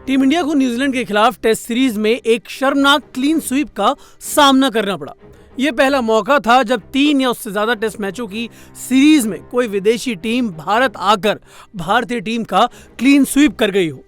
Team India को New Zealand के खिलाफ टेस्ट सीरीज में एक शर्मनाक क्लीन स्वीप का सामना करना पड़ा। यह पहला मौका था जब 3 या उससे ज्यादा टेस्ट मैचों की सीरीज में कोई विदेशी टीम भारत आकर भारतीय टीम का क्लीन स्वीप कर गई हो,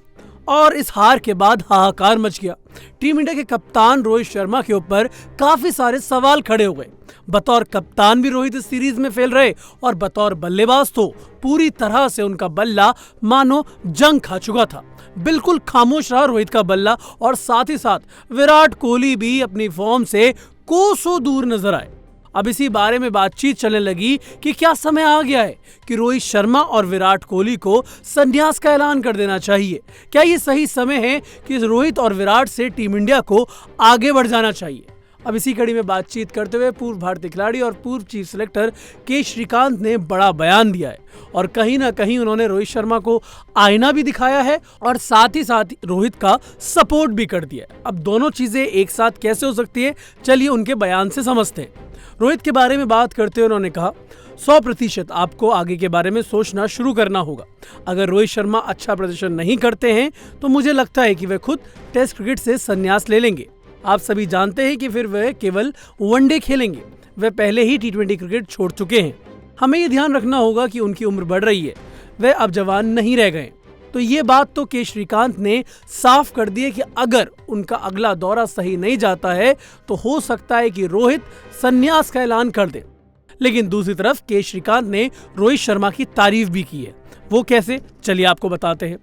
और इस हार के बाद हाहाकार मच गया। टीम इंडिया के कप्तान रोहित शर्मा के ऊपर काफी सारे सवाल खड़े हो गए। बतौर कप्तान भी रोहित इस सीरीज में फेल रहे और बतौर बल्लेबाज तो पूरी तरह से उनका बल्ला मानो जंग खा चुका था। बिल्कुल खामोश रहा रोहित का बल्ला, और साथ ही साथ विराट कोहली भी अपनी फॉर्म से कोसों दूर नजर आए। अब इसी बारे में बातचीत चलने लगी कि क्या समय आ गया है कि रोहित शर्मा और विराट कोहली को संन्यास का ऐलान कर देना चाहिए। क्या ये सही समय है कि रोहित और विराट से टीम इंडिया को आगे बढ़ जाना चाहिए। अब इसी कड़ी में बातचीत करते हुए पूर्व भारतीय खिलाड़ी और पूर्व चीफ सिलेक्टर के श्रीकांत ने बड़ा बयान दिया है, और कहीं ना कहीं उन्होंने रोहित शर्मा को आईना भी दिखाया है और साथ ही साथ रोहित का सपोर्ट भी कर दिया है। अब दोनों चीजें एक साथ कैसे हो सकती है, चलिए उनके बयान से समझते हैं। रोहित के बारे में बात करते हुए उन्होंने कहा, 100% आपको आगे के बारे में सोचना शुरू करना होगा। अगर रोहित शर्मा अच्छा प्रदर्शन नहीं करते हैं तो मुझे लगता है कि वे खुद टेस्ट क्रिकेट से संन्यास ले लेंगे। आप सभी जानते हैं कि फिर वे केवल वनडे खेलेंगे। वे पहले ही T20 क्रिकेट छोड़ चुके हैं। हमें ये ध्यान रखना होगा कि उनकी उम्र बढ़ रही है, वे अब जवान नहीं रह गए। तो ये बात तो के श्रीकांत ने साफ कर दी है कि अगर उनका अगला दौरा सही नहीं जाता है तो हो सकता है कि रोहित संन्यास का ऐलान कर दे। लेकिन दूसरी तरफ के श्रीकांत ने रोहित शर्मा की तारीफ भी की है। वो कैसे, चलिए आपको बताते हैं।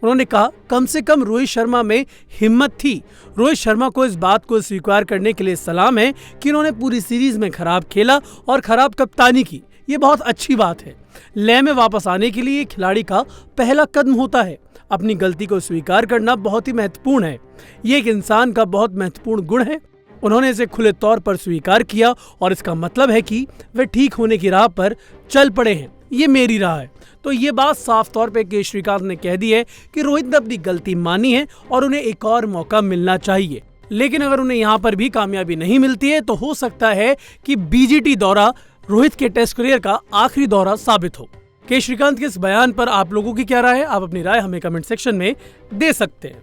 उन्होंने कहा, कम से कम रोहित शर्मा में हिम्मत थी। रोहित शर्मा को इस बात को स्वीकार करने के लिए सलाम है कि उन्होंने पूरी सीरीज में खराब खेला और खराब कप्तानी की। ये बहुत अच्छी बात है। लय में वापस आने के लिए खिलाड़ी का पहला कदम होता है। अपनी गलती को स्वीकार करना बहुत ही महत्वपूर्ण है। ये एक इंसान का बहुत महत्वपूर्ण गुण है। उन्होंने इसे खुले तौर पर स्वीकार किया और इसका मतलब है कि वे ठीक होने की राह पर चल पड़े हैं। ये मेरी राह है। तो ये बात साफ तौर पे के श्रीकांत ने कह दी है कि रोहित ने अपनी गलती मानी है और उन्हें एक और मौका मिलना चाहिए। लेकिन अगर उन्हें यहाँ पर भी कामयाबी नहीं मिलती है तो हो सकता है कि BGT दौरा रोहित के टेस्ट करियर का आखिरी दौरा साबित हो। के श्रीकांत के इस बयान पर आप लोगों की क्या राय है? आप अपनी राय हमें कमेंट सेक्शन में दे सकते हैं।